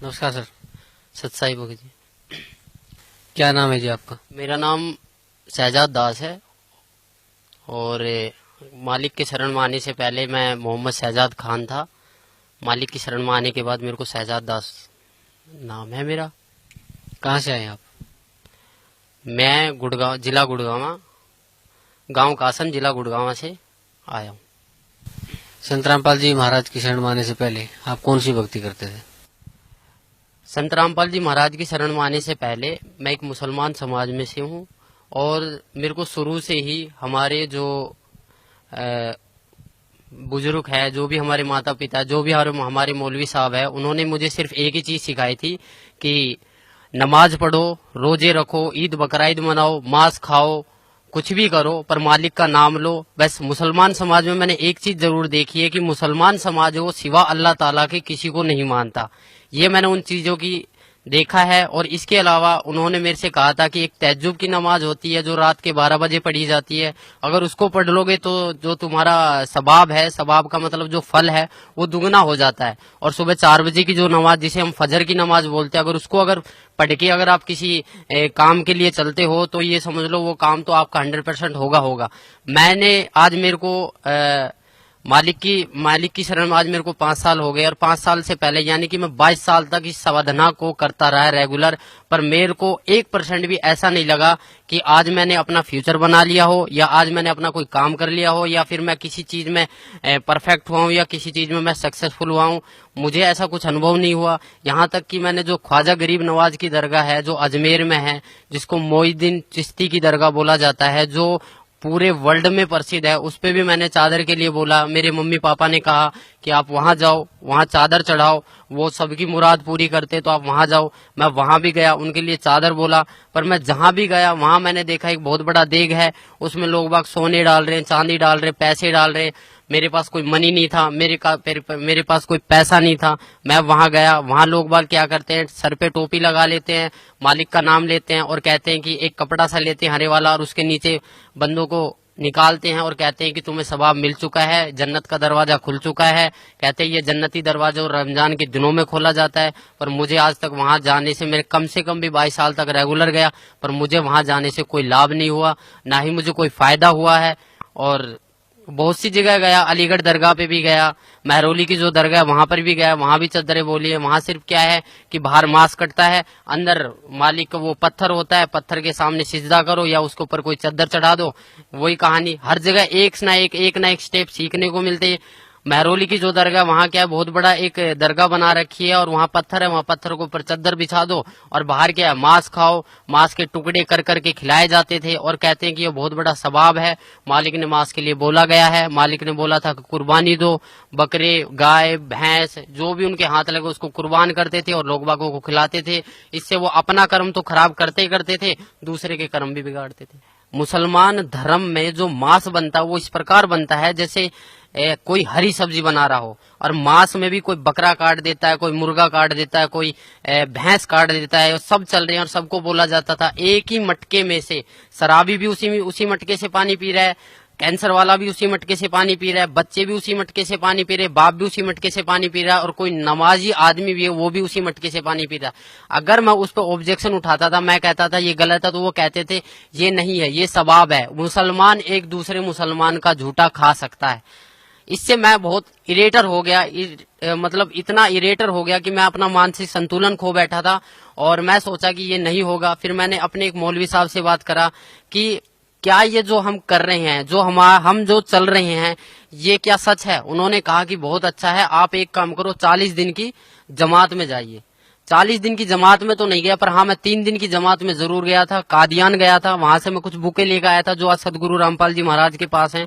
नमस्कार सर। सतसाई बोगे जी। क्या नाम है जी आपका? मेरा नाम शहजाद दास है और मालिक की शरण में आने से पहले मैं मोहम्मद शहजाद खान था। मालिक की शरण में आने के बाद मेरे को शहजाद दास नाम है मेरा। कहाँ से आए आप? मैं गुड़गांव, जिला गुड़गांव, गांव कासन, जिला गुड़गांव से आया हूँ। संत रामपाल जी महाराज की शरण में आने से पहले आप कौन सी भक्ति करते थे? संत रामपाल जी महाराज की शरण में आने से पहले मैं एक मुसलमान समाज में से हूँ और मेरे को शुरू से ही हमारे जो बुजुर्ग है, जो भी हमारे माता पिता, जो भी हमारे मौलवी साहब है, उन्होंने मुझे सिर्फ एक ही चीज सिखाई थी कि नमाज पढ़ो, रोजे रखो, ईद बकरा ईद मनाओ, मांस खाओ, कुछ भी करो पर मालिक का नाम लो। बस मुसलमान समाज में मैंने एक चीज जरूर देखी है कि मुसलमान समाज वो सिवा अल्लाह ताला के किसी को नहीं मानता। ये मैंने उन चीजों की देखा है। और इसके अलावा उन्होंने मेरे से कहा था कि एक तहज्जुद की नमाज होती है जो रात के 12 बजे पढ़ी जाती है, अगर उसको पढ़ लोगे तो जो तुम्हारा सबाब है, सबाब का मतलब जो फल है, वो दुगना हो जाता है। और सुबह 4 बजे की जो नमाज जिसे हम फजर की नमाज बोलते हैं, अगर पढ़ के अगर आप किसी काम के लिए चलते हो तो ये समझ लो वो काम तो आपका 100% होगा। मैंने आज मेरे को मालिक की शरण में आज मेरे को 5 साल हो गए और 5 साल से पहले यानी कि मैं 22 साल तक इस साधना को करता रहा रेगुलर। पर मेरे को 1% भी ऐसा नहीं लगा कि आज मैंने अपना फ्यूचर बना लिया हो या आज मैंने अपना कोई काम कर लिया हो या फिर मैं किसी चीज में परफेक्ट हुआ हूँ या किसी चीज में मैं सक्सेसफुल हुआ हूँ। मुझे ऐसा कुछ अनुभव नहीं हुआ। यहाँ तक कि मैंने जो ख्वाजा गरीब नवाज की दरगाह है जो अजमेर में है, जिसको मोइनुद्दीन चिश्ती की दरगाह बोला जाता है, जो पूरे वर्ल्ड में प्रसिद्ध है, उस पे भी मैंने चादर के लिए बोला। मेरे मम्मी पापा ने कहा कि आप वहां जाओ, वहां चादर चढ़ाओ, वो सबकी मुराद पूरी करते, तो आप वहां जाओ। मैं वहां भी गया, उनके लिए चादर बोला। पर मैं जहां भी गया वहां मैंने देखा एक बहुत बड़ा देग है, उसमें लोग बाग सोने डाल रहे हैं, चांदी डाल रहे हैं, पैसे डाल रहे हैं। मेरे पास कोई मनी नहीं था, मेरे पास कोई पैसा नहीं था। मैं वहां गया, वहां लोग बाग क्या करते हैं, सर पे टोपी लगा लेते हैं, मालिक का नाम लेते हैं और कहते हैं कि एक कपड़ा सा लेते हैं हरे वाला और उसके नीचे बंदों को निकालते हैं और कहते हैं कि तुम्हें सवाब मिल चुका है, जन्नत का दरवाजा खुल चुका है। कहते हैं ये जन्नती दरवाजा रमजान के दिनों में खोला जाता है। पर मुझे आज तक वहां जाने से, मेरे कम से कम भी 22 साल तक रेगुलर गया, पर मुझे वहां जाने से कोई लाभ नहीं हुआ, ना ही मुझे कोई फायदा हुआ है। और बहुत सी जगह गया, अलीगढ़ दरगाह पे भी गया, महरौली की जो दरगाह है वहां पर भी गया, वहां भी चद्दरें बोली है। वहां सिर्फ क्या है कि बाहर मांस कटता है, अंदर मालिक का वो पत्थर होता है, पत्थर के सामने सिजदा करो या उसके ऊपर कोई चद्दर चढ़ा दो, वही कहानी। हर जगह एक ना एक स्टेप सीखने को मिलते हैं। महरौली की जो दरगाह, वहां क्या है, बहुत बड़ा एक दरगाह बना रखी है और वहां पत्थर है, वहां पत्थर के ऊपर चद्दर बिछा दो और बाहर क्या है, मांस खाओ, मांस के टुकड़े कर करके खिलाए जाते थे और कहते हैं कि ये बहुत बड़ा सवाब है। मालिक ने मांस के लिए बोला गया है, मालिक ने बोला था कि कुर्बानी दो, बकरे, गाय, भैंस जो भी उनके हाथ लगे उसको कुर्बान करते थे और लोग बागों को खिलाते थे। इससे वो अपना कर्म तो खराब करते ही करते थे, दूसरे के कर्म भी बिगाड़ते थे। मुसलमान धर्म में जो मांस बनता है वो इस प्रकार बनता है जैसे कोई हरी सब्जी बना रहा हो, और मांस में भी कोई बकरा काट देता है, कोई मुर्गा काट देता है, कोई भैंस काट देता है, और सब चल रहे हैं। और सबको बोला जाता था एक ही मटके में से, शराबी भी उसी मटके से पानी पी रहा है, कैंसर वाला भी उसी मटके से पानी पी रहा है, बच्चे भी उसी मटके से पानी पी रहे, बाप भी उसी मटके से पानी पी रहा है, और कोई नमाजी आदमी भी है वो भी उसी मटके से पानी पी रहा है। अगर मैं उस पर ऑब्जेक्शन उठाता था, मैं कहता था ये गलत है, तो वो कहते थे ये नहीं है, ये सवाब है, मुसलमान एक दूसरे मुसलमान का झूठा खा सकता है। इससे मैं बहुत इरेटर हो गया, मतलब इतना इरेटर हो गया कि मैं अपना मानसिक संतुलन खो बैठा था और मैं सोचा कि ये नहीं होगा। फिर मैंने अपने एक मौलवी साहब से बात करा कि क्या ये जो हम कर रहे हैं, जो हम जो चल रहे हैं, ये क्या सच है। उन्होंने कहा कि बहुत अच्छा है, आप एक काम करो, 40 दिन की जमात में जाइए। 40 दिन की जमात में तो नहीं गया, पर हाँ मैं 3 दिन की जमात में जरूर गया था। कादियान गया था, वहां से मैं कुछ बुके लेकर आया था जो आज सदगुरु रामपाल जी महाराज के पास हैं।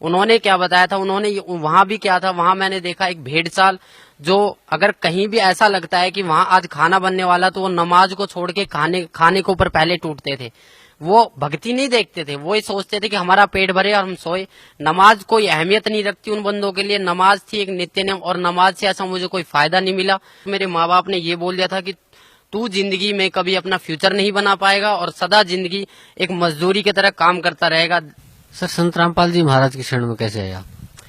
उन्होंने क्या बताया था, उन्होंने वहां भी क्या था, वहां मैंने देखा एक भेड़ चाल, जो अगर कहीं भी ऐसा लगता है कि वहां आज खाना बनने वाला, तो वो नमाज को छोड़ के खाने के ऊपर पहले टूटते थे। वो भक्ति नहीं देखते थे, वो ही सोचते थे कि हमारा पेट भरे और हम सोए। नमाज कोई अहमियत नहीं रखती उन बंदों के लिए, नमाज थी एक नित्य नियम, और नमाज से ऐसा मुझे कोई फायदा नहीं मिला। मेरे माँ बाप ने ये बोल दिया था कि तू जिंदगी में कभी अपना फ्यूचर नहीं बना पाएगा और सदा जिंदगी एक मजदूरी की तरह काम करता रहेगा। सर, संत रामपाल जी महाराज की शरण में कैसे आए आप?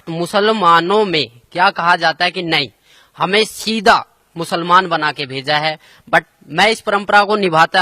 मुसलमानों में क्या कहा जाता है कि नहीं, हमें सीधा मुसलमान बना के भेजा है। बट मैं इस परंपरा को निभाता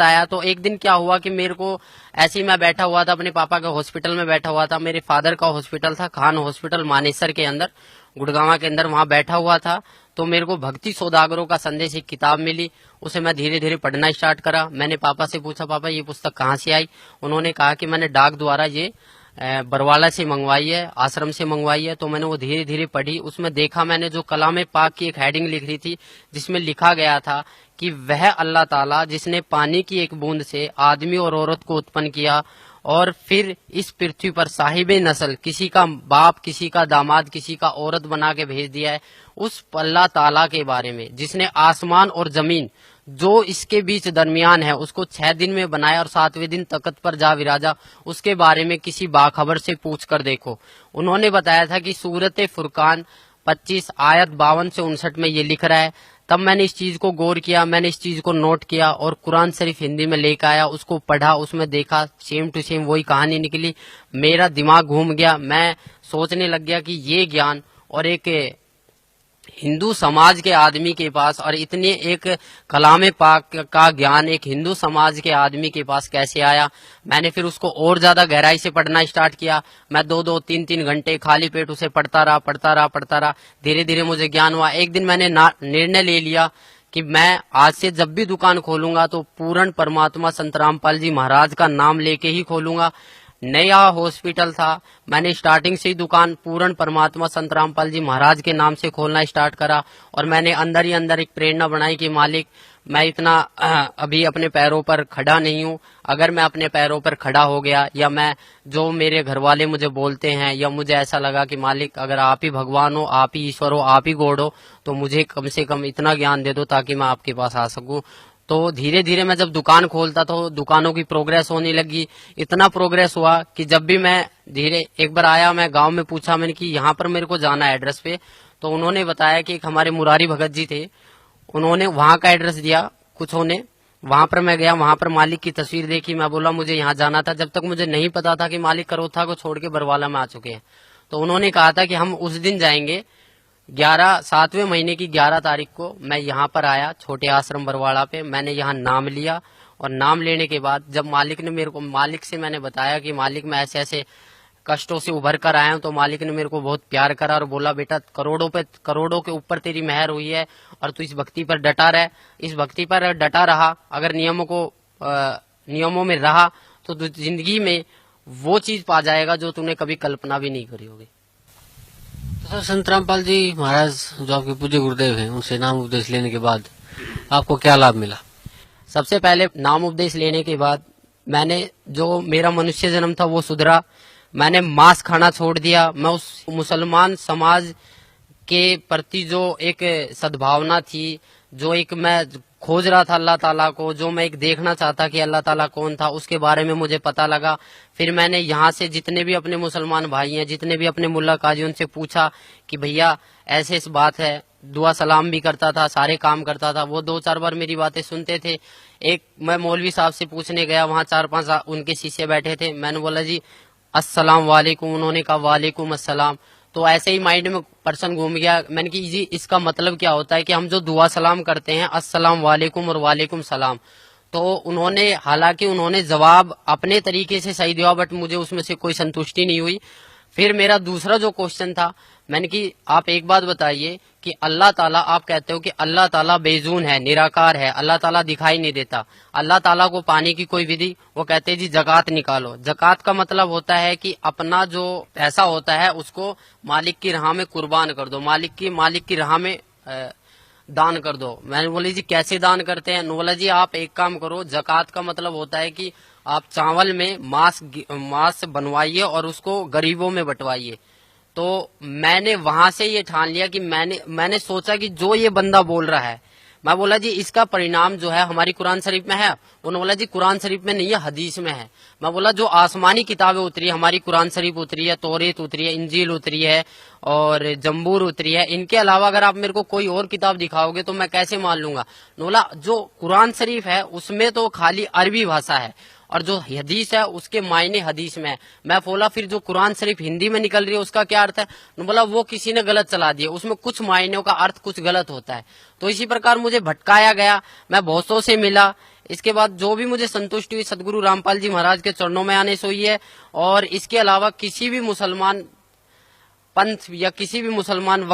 आया। तो एक दिन क्या हुआ कि मेरे को ऐसे ही मैं बैठा हुआ था, अपने पापा के हॉस्पिटल में बैठा हुआ था। मेरे फादर का हॉस्पिटल था खान हॉस्पिटल मानेसर के अंदर, गुड़गांव के अंदर, वहां बैठा हुआ था। तो मेरे को भक्ति सौदागरों का संदेश एक किताब मिली, उसे मैं धीरे धीरे पढ़ना स्टार्ट करा। मैंने पापा से पूछा, पापा ये पुस्तक कहाँ से आई? उन्होंने कहा कि मैंने डाक द्वारा ये बरवाला से मंगवाई है, आश्रम से मंगवाई है। तो मैंने वो धीरे धीरे पढ़ी। उसमें देखा मैंने जो कलाम पाक की एक हेडिंग लिख रही थी, जिसमें लिखा गया था कि वह अल्लाह ताला जिसने पानी की एक बूंद से आदमी और औरत को उत्पन्न किया और फिर इस पृथ्वी पर साहिबे नस्ल, किसी का बाप, किसी का दामाद, किसी का औरत बना के भेज दिया है, उस अल्लाह ताला के बारे में जिसने आसमान और जमीन जो इसके बीच दरमियान है उसको 6 दिन में बनाया और 7वें दिन तख्त पर जा विराजा, उसके बारे में किसी बाखबर से पूछ कर देखो। उन्होंने बताया था कि सूरत फुरकान 25 आयत 52 से 59 में ये लिख रहा है। तब मैंने इस चीज को गौर किया, मैंने इस चीज को नोट किया और कुरान शरीफ हिंदी में लेकर आया, उसको पढ़ा, उसमें देखा, सेम टू सेम वही कहानी निकली। मेरा दिमाग घूम गया। मैं सोचने लग गया कि ये ज्ञान और एक हिंदू समाज के आदमी के पास और इतने एक कलाम पाक का ज्ञान एक हिंदू समाज के आदमी के पास कैसे आया। मैंने फिर उसको और ज्यादा गहराई से पढ़ना स्टार्ट किया। मैं 2-2, 3-3 घंटे खाली पेट उसे पढ़ता रहा। धीरे धीरे मुझे ज्ञान हुआ। एक दिन मैंने निर्णय ले लिया कि मैं आज से जब भी दुकान खोलूंगा तो पूर्ण परमात्मा संत रामपाल जी महाराज का नाम लेके ही खोलूंगा। नया हॉस्पिटल था, मैंने स्टार्टिंग से ही दुकान पूर्ण परमात्मा संत रामपाल जी महाराज के नाम से खोलना स्टार्ट करा। और मैंने अंदर ही अंदर एक प्रेरणा बनाई कि मालिक, मैं इतना अभी अपने पैरों पर खड़ा नहीं हूँ। अगर मैं अपने पैरों पर खड़ा हो गया या मैं जो मेरे घर वाले मुझे बोलते हैं या मुझे ऐसा लगा कि मालिक अगर आप ही भगवान हो, आप ही ईश्वर हो, आप ही गॉड हो, तो मुझे कम से कम इतना ज्ञान दे दो ताकि मैं आपके पास आ सकूं। तो धीरे धीरे मैं जब दुकान खोलता तो दुकानों की प्रोग्रेस होने लगी। इतना प्रोग्रेस हुआ कि जब भी मैं धीरे एक बार आया, मैं गांव में पूछा मैंने कि यहाँ पर मेरे को जाना है एड्रेस पे। तो उन्होंने बताया कि एक हमारे मुरारी भगत जी थे, उन्होंने वहां का एड्रेस दिया कुछ होने। वहां पर मैं गया, वहां पर मालिक की तस्वीर देखी। मैं बोला मुझे यहाँ जाना था। जब तक मुझे नहीं पता था कि मालिक करोथा को छोड़ के बरवाला में आ चुके हैं। तो उन्होंने कहा था कि हम उस दिन जाएंगे। 7वें महीने की 11 तारीख को मैं यहाँ पर आया, छोटे आश्रम बरवाड़ा पे। मैंने यहाँ नाम लिया और नाम लेने के बाद जब मालिक से मैंने बताया कि मालिक मैं ऐसे ऐसे कष्टों से उभर कर आया हूँ, तो मालिक ने मेरे को बहुत प्यार करा और बोला बेटा करोड़ों के ऊपर तेरी मेहर हुई है और तू इस भक्ति पर डटा रह। इस भक्ति पर डटा रहा, अगर नियमों में रहा तो तू जिंदगी में वो चीज पा जाएगा जो तूने कभी कल्पना भी नहीं करी होगी। तो सर, संत रामपाल जी महाराज जो आपके पूज्य गुरुदेव हैं, उनसे नाम उपदेश लेने के बाद आपको क्या लाभ मिला? सबसे पहले नाम उपदेश लेने के बाद मैंने जो मेरा मनुष्य जन्म था वो सुधरा। मैंने मांस खाना छोड़ दिया। मैं उस मुसलमान समाज के प्रति जो एक सद्भावना थी, जो एक मैं खोज रहा था अल्लाह ताला को, जो मैं एक देखना चाहता कि अल्लाह ताला कौन था, उसके बारे में मुझे पता लगा। फिर मैंने यहाँ से जितने भी अपने मुसलमान भाई हैं, जितने भी अपने मुल्ला काजी, उनसे पूछा कि भैया ऐसे इस बात है। दुआ सलाम भी करता था, सारे काम करता था। वो 2-4 बार मेरी बातें सुनते थे। एक मैं मौलवी साहब से पूछने गया, वहाँ 4-5 उनके शिष्य बैठे थे। मैंने बोला जी अस्सलाम वालेकुम, उन्होंने कहा वालेकुम अस्सलाम। तो ऐसे ही माइंड में पर्सन घूम गया। मैंने कि जी इसका मतलब क्या होता है कि हम जो दुआ सलाम करते हैं अस्सलाम वालेकुम और वालेकुम सलाम। तो हालांकि उन्होंने जवाब अपने तरीके से सही दिया, बट मुझे उसमें से कोई संतुष्टि नहीं हुई। फिर मेरा दूसरा जो क्वेश्चन था, मैंने कि आप एक बात बताइए कि अल्लाह ताला, आप कहते हो कि अल्लाह ताला बेजून है, निराकार है, अल्लाह ताला दिखाई नहीं देता, अल्लाह ताला को पाने की कोई विधि? वो कहते हैं जी जकात निकालो। जकात का मतलब होता है कि अपना जो पैसा होता है उसको मालिक की राह में कुर्बान कर दो, मालिक की राह में दान कर दो। मैंने बोली जी कैसे दान करते हैं? बोला जी आप एक काम करो, जकात का मतलब होता है कि आप चावल में मांस बनवाइए और उसको गरीबों में बंटवाइए। तो मैंने वहां से ये ठान लिया कि मैंने सोचा कि जो ये बंदा बोल रहा है, मैं बोला जी इसका परिणाम जो है हमारी कुरान शरीफ में है। उन्होंने बोला जी कुरान शरीफ में नहीं है, हदीस में है। मैं बोला जो आसमानी किताबें उतरी है, हमारी कुरान शरीफ उतरी है, तौरेत उतरी है, इंजील उतरी है और जम्बूर उतरी है, इनके अलावा अगर आप मेरे को कोई और किताब दिखाओगे तो मैं कैसे मान लूंगा? बोला जो कुरान शरीफ है उसमें तो खाली अरबी भाषा है और जो हदीस है उसके मायने हदीस में है। मैं बोला फिर जो कुरान शरीफ हिंदी में निकल रही है उसका क्या अर्थ है? बोला वो किसी ने गलत चला दिया, उसमें कुछ मायनों का अर्थ कुछ गलत होता है। तो इसी प्रकार मुझे भटकाया गया, मैं बहुतों से मिला। इसके बाद जो भी मुझे संतुष्टि हुई सदगुरु रामपाल जी महाराज के चरणों में आने से हुई है। और इसके अलावा किसी भी मुसलमान पंथ या किसी भी मुसलमान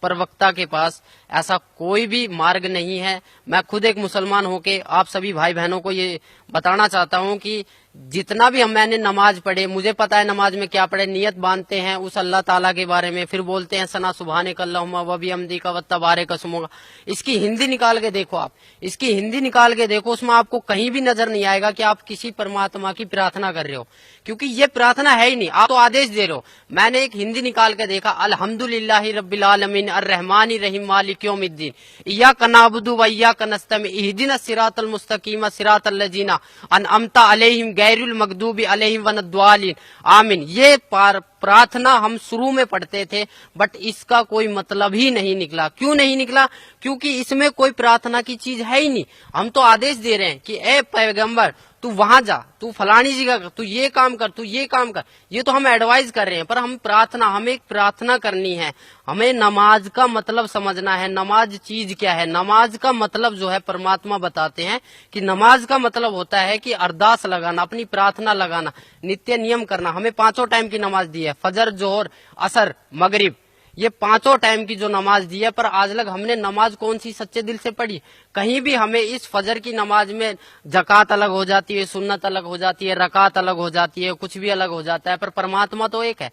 प्रवक्ता के पास ऐसा कोई भी मार्ग नहीं है। मैं खुद एक मुसलमान होके आप सभी भाई बहनों को ये बताना चाहता हूँ कि जितना भी मैंने नमाज पढ़े, मुझे पता है नमाज में क्या पढ़े, नियत बांधते हैं उस अल्लाह ताला के बारे में, फिर बोलते हैं सना सुबहानक अल्लाहुम्मा व बिहम्दिका व तबारक अस्मुका। इसकी हिंदी निकाल के देखो, आप इसकी हिंदी निकाल के देखो, उसमें आपको कहीं भी नजर नहीं आएगा कि आप किसी परमात्मा की प्रार्थना कर रहे हो, क्योंकि ये प्रार्थना है ही नहीं, आप तो आदेश दे रहे हो। मैंने एक हिंदी निकाल के देखा, अल्हम्दुलिल्लाहि रब्बिल आलमीन अर्रहमानि रहीम मालिक यौमिद्दीन इय्याका नअबुदु व इय्याका नस्तईन इहदिनस सिरातल मुस्तकीम सिरातल लजीना अनअमता अलैहिम गैरुल मगदूबी अलैहिम वनद्वालिन आमीन। ये प्रार्थना हम शुरू में पढ़ते थे, बट इसका कोई मतलब ही नहीं निकला। क्यों नहीं निकला? क्योंकि इसमें कोई प्रार्थना की चीज है ही नहीं। हम तो आदेश दे रहे हैं कि ए पैगंबर तू वहां जा, तू फलानी जगह कर, तू ये काम कर, तू ये काम कर, ये तो हम एडवाइस कर रहे हैं। पर हम प्रार्थना, हमें एक प्रार्थना करनी है, हमें नमाज का मतलब समझना है। नमाज चीज क्या है? नमाज का मतलब जो है परमात्मा बताते हैं कि नमाज का मतलब होता है कि अरदास लगाना, अपनी प्रार्थना लगाना, नित्य नियम करना। हमें 5 टाइम की नमाज दी है, फजर, जोहर, असर, मगरिब, ये 5 टाइम की जो नमाज दी है। पर आज लग हमने नमाज कौन सी सच्चे दिल से पढ़ी? कहीं भी हमें इस फजर की नमाज में जकात अलग हो जाती है, सुन्नत अलग हो जाती है, रकात अलग हो जाती है, कुछ भी अलग हो जाता है, पर परमात्मा तो एक है।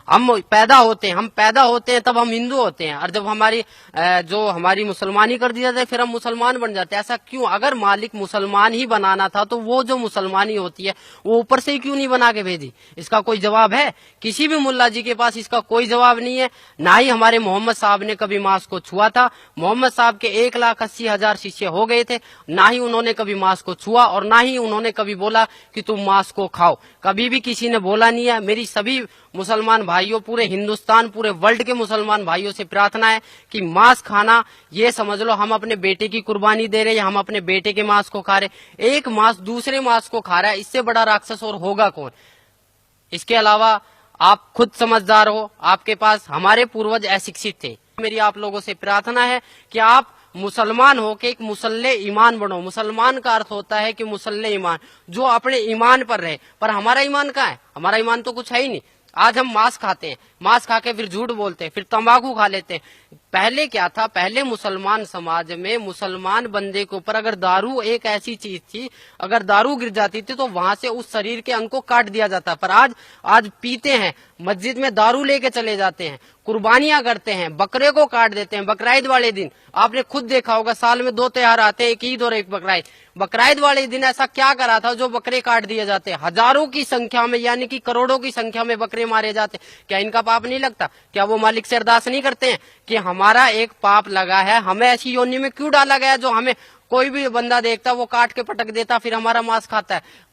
हम पैदा होते हैं तब हम हिंदू होते हैं, और जब हमारी जो हमारी मुसलमानी कर दी जाती है फिर हम मुसलमान बन जाते हैं। ऐसा क्यों? अगर मालिक मुसलमान ही बनाना था तो वो जो मुसलमानी होती है वो ऊपर से ही क्यों नहीं बना के भेजी? इसका कोई जवाब है? किसी भी मुल्ला जी के पास इसका कोई जवाब नहीं है। ना ही हमारे मोहम्मद साहब ने कभी मांस को छुआ था। मोहम्मद साहब के 1,80,000 शिष्य हो गए थे, ना ही उन्होंने कभी मांस को छुआ और ना ही उन्होंने कभी बोला कि तुम मांस को खाओ। कभी भी किसी ने बोला नहीं है। मेरी सभी मुसलमान भाइयों, पूरे हिंदुस्तान, पूरे वर्ल्ड के मुसलमान भाइयों से प्रार्थना है कि मांस खाना, ये समझ लो हम अपने बेटे की कुर्बानी दे रहे हैं, हम अपने बेटे के मांस को खा रहे। एक मांस दूसरे मांस को खा रहा है, इससे बड़ा राक्षस और होगा कौन? इसके अलावा आप खुद समझदार हो, आपके पास हमारे पूर्वज अशिक्षित थे। मेरी आप लोगों से प्रार्थना है कि आप मुसलमान हो के एक मुसल्ले ईमान बनो। मुसलमान का अर्थ होता है कि मुसल्ले ईमान, जो अपने ईमान पर रहे। पर हमारा ईमान कहाँ है? हमारा ईमान तो कुछ है ही नहीं। आज हम मांस खाते हैं, मांस खा के फिर झूठ बोलते हैं, फिर तंबाकू खा लेते हैं। पहले क्या था? पहले मुसलमान समाज में मुसलमान बंदे के ऊपर अगर दारू एक ऐसी चीज थी, अगर दारू गिर जाती थी तो वहां से उस शरीर के अंग को काट दिया जाता। पर आज पीते हैं, मस्जिद में दारू लेके चले जाते हैं, कुर्बानियां करते हैं, बकरे को काट देते हैं। बकराईद वाले दिन आपने खुद देखा होगा, साल में 2 त्योहार आते हैं, एक ईद और एक बकराईद। बकराईद वाले दिन ऐसा क्या करा था जो बकरे काट दिए जाते हैं? हजारों की संख्या में, यानी कि करोड़ों की संख्या में बकरे मारे जाते। क्या इनका पाप नहीं लगता? क्या वो मालिक से अरदास नहीं करते हैं कि हमारा एक पाप लगा है, हमें ऐसी योनि में क्यों डाला गया जो हमें कोई भी बंदा देखता वो काट के पटक देता, फिर हमारा मांस खाता है?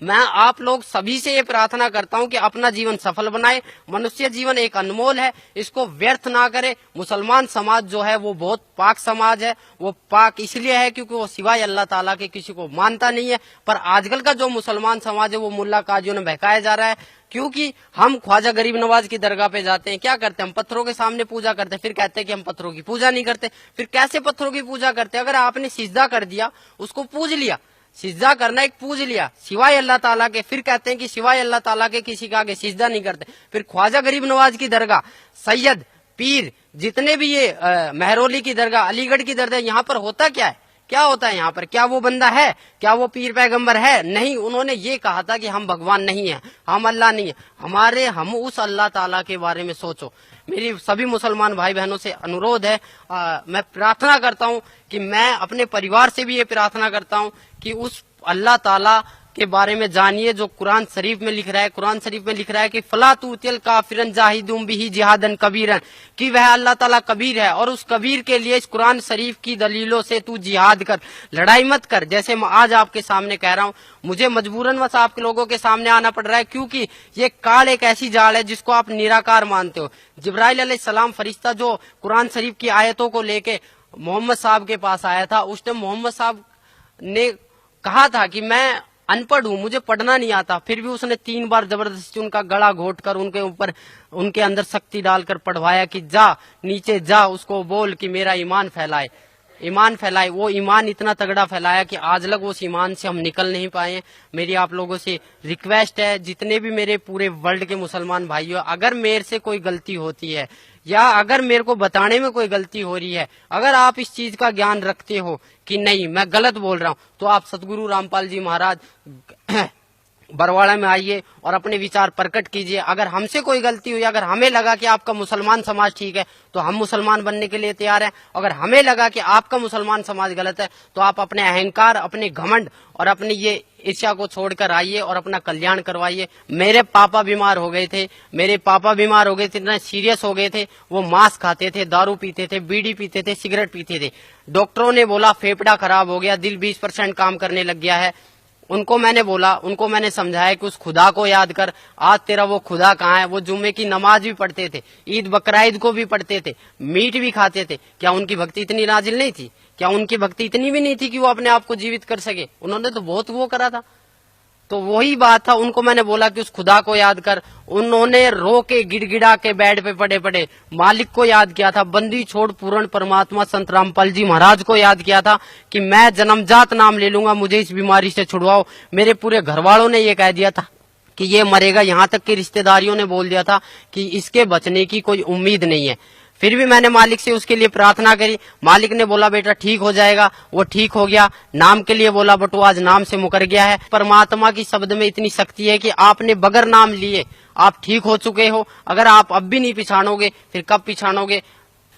मैं आप लोग सभी से ये प्रार्थना करता हूं कि अपना जीवन सफल बनाए। मनुष्य जीवन एक अनमोल है, इसको व्यर्थ ना करे। मुसलमान समाज जो है वो बहुत पाक समाज है। वो पाक इसलिए है क्योंकि वो सिवाय अल्लाह ताला के किसी को मानता नहीं है। पर आजकल का जो मुसलमान समाज है वो मुल्ला काजियों ने बहकाया जा रहा है, क्योंकि हम ख्वाजा गरीब नवाज की दरगाह पे जाते हैं, क्या करते हैं? हम पत्थरों के सामने पूजा करते हैं, फिर कहते हैं कि हम पत्थरों की पूजा नहीं करते। फिर कैसे पत्थरों की पूजा करते हैं? अगर आपने सिजदा कर दिया, उसको पूज लिया, सिजदा करना एक पूज लिया सिवाय अल्लाह ताला के, फिर कहते हैं कि सिवाय अल्लाह ताला के किसी का आगे सिजदा नहीं करते। फिर ख्वाजा गरीब नवाज की दरगाह, सैयद, पीर, जितने भी ये महरौली की दरगाह, अलीगढ़ की दरगाह, यहाँ पर होता क्या है? क्या होता है यहाँ पर? क्या वो बंदा है? क्या वो पीर पैगंबर है? नहीं। उन्होंने ये कहा था कि हम भगवान नहीं है, हम अल्लाह नहीं है। हम उस अल्लाह ताला के बारे में सोचो। मेरी सभी मुसलमान भाई बहनों से अनुरोध है, मैं प्रार्थना करता हूँ कि मैं अपने परिवार से भी ये प्रार्थना करता हूँ कि उस अल्लाह ताला के बारे में जानिए जो कुरान शरीफ में लिख रहा है। कुरान शरीफ में लिख रहा है कि फला तुतिल काफिरन जाहिदुम बिही जिहादन कबीरन, कि वह अल्लाह ताला कबीर है और उस कबीर के लिए इस कुरान शरीफ की दलीलों से तू जिहाद कर, लड़ाई मत कर। जैसे मैं आज आपके सामने कह रहा हूँ, मुझे मजबूरन बस आप लोगों के सामने आना पड़ रहा है, क्योंकि ये काल एक ऐसी जाल है जिसको आप निराकार मानते हो। जिब्राइल अलैहिस्सलाम फरिश्ता जो कुरान शरीफ की आयतों को लेके मोहम्मद साहब के पास आया था, उस टाइम मोहम्मद साहब ने कहा था कि मैं अनपढ़ हूँ, मुझे पढ़ना नहीं आता, फिर भी उसने 3 बार जबरदस्ती उनका गला घोट कर उनके ऊपर उनके अंदर शक्ति डालकर पढ़वाया कि जा नीचे जा, उसको बोल कि मेरा ईमान फैलाए, ईमान फैलाए। वो ईमान इतना तगड़ा फैलाया कि आज लग उस ईमान से हम निकल नहीं पाए हैं। मेरी आप लोगों से रिक्वेस्ट है, जितने भी मेरे पूरे वर्ल्ड के मुसलमान भाइयों, अगर मेरे से कोई गलती होती है या अगर मेरे को बताने में कोई गलती हो रही है, अगर आप इस चीज का ज्ञान रखते हो कि नहीं मैं गलत बोल रहा हूं, तो आप सतगुरु रामपाल जी महाराज बरवाड़ा में आइए और अपने विचार प्रकट कीजिए। अगर हमसे कोई गलती हुई, अगर हमें लगा कि आपका मुसलमान समाज ठीक है तो हम मुसलमान बनने के लिए तैयार हैं। अगर हमें लगा कि आपका मुसलमान समाज गलत है तो आप अपने अहंकार, अपने घमंड और अपनी ये ईर्ष्या को छोड़कर आइए और अपना कल्याण करवाइए। मेरे पापा बीमार हो गए थे, इतना सीरियस हो गए थे, वो मांस खाते थे, दारू पीते थे, बीड़ी पीते थे, सिगरेट पीते थे। डॉक्टरों ने बोला फेफड़ा खराब हो गया, दिल 20% काम करने लग गया है। उनको मैंने समझाया कि उस खुदा को याद कर, आज तेरा वो खुदा कहाँ है। वो जुम्मे की नमाज भी पढ़ते थे, ईद बकराईद को भी पढ़ते थे, मीट भी खाते थे। क्या उनकी भक्ति इतनी नाजिल नहीं थी? क्या उनकी भक्ति इतनी भी नहीं थी कि वो अपने आप को जीवित कर सके? उन्होंने तो बहुत वो करा था। तो वही बात था, उनको मैंने बोला कि उस खुदा को याद कर। उन्होंने रो के गिड़गिड़ा के बेड पे पड़े पड़े मालिक को याद किया था, बंदी छोड़ पूर्ण परमात्मा संत रामपाल जी महाराज को याद किया था कि मैं जन्मजात नाम ले लूंगा, मुझे इस बीमारी से छुड़वाओ। मेरे पूरे घर वालों ने ये कह दिया था कि ये मरेगा, यहाँ तक कि रिश्तेदारियों ने बोल दिया था कि इसके बचने की कोई उम्मीद नहीं है। फिर भी मैंने मालिक से उसके लिए प्रार्थना करी। मालिक ने बोला बेटा ठीक हो जाएगा, वो ठीक हो गया। नाम के लिए बोला बट वो आज नाम से मुकर गया है। परमात्मा की शब्द में इतनी शक्ति है कि आपने बगैर नाम लिए आप ठीक हो चुके हो। अगर आप अब भी नहीं पिछाड़ोगे फिर कब पिछाड़ोगे?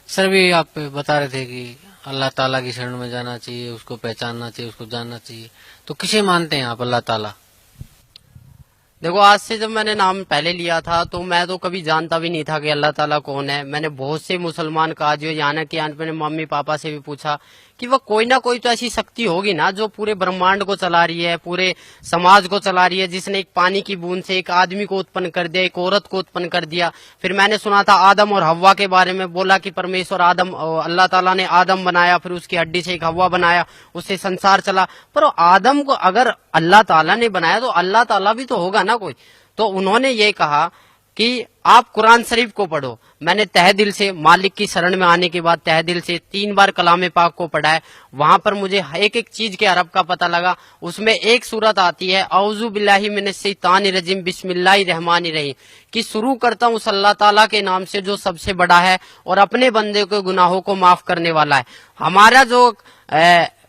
सर भी आप बता रहे थे कि अल्लाह ताला की शरण में जाना चाहिए, उसको पहचानना चाहिए, उसको जानना चाहिए। तो किसे मानते हैं आप अल्लाह ताला? देखो, आज से जब मैंने नाम पहले लिया था तो मैं तो कभी जानता भी नहीं था कि अल्लाह ताला कौन है। मैंने बहुत से मुसलमान काजियों, यहाँ कि मैंने मम्मी पापा से भी पूछा कि वह कोई ना कोई तो ऐसी शक्ति होगी ना जो पूरे ब्रह्मांड को चला रही है, पूरे समाज को चला रही है, जिसने एक पानी की बूंद से एक आदमी को उत्पन्न कर दिया, एक औरत को उत्पन्न कर दिया। फिर मैंने सुना था आदम और हव्वा के बारे में, बोला कि परमेश्वर अल्लाह ताला ने आदम बनाया, फिर उसकी हड्डी से एक हव्वा बनाया, उससे संसार चला। पर आदम को अगर अल्लाह ताला ने बनाया तो अल्लाह ताला भी तो होगा ना कोई। तो उन्होंने ये कहा कि आप कुरान शरीफ को पढ़ो। मैंने तहे दिल से मालिक की शरण में आने के बाद तहे दिल से 3 बार कलाम पाक को पढ़ा है। वहां पर मुझे एक एक चीज के अरब का पता लगा। उसमें एक सूरत आती है औज़ु बिल्लाहि मिनश शैतानिर रजीम बिस्मिल्लाहिर रहमानिर रहीम, कि शुरू करता हूँ अल्लाह ताला के नाम से जो सबसे बड़ा है और अपने बंदे के गुनाहों को माफ करने वाला है। हमारा जो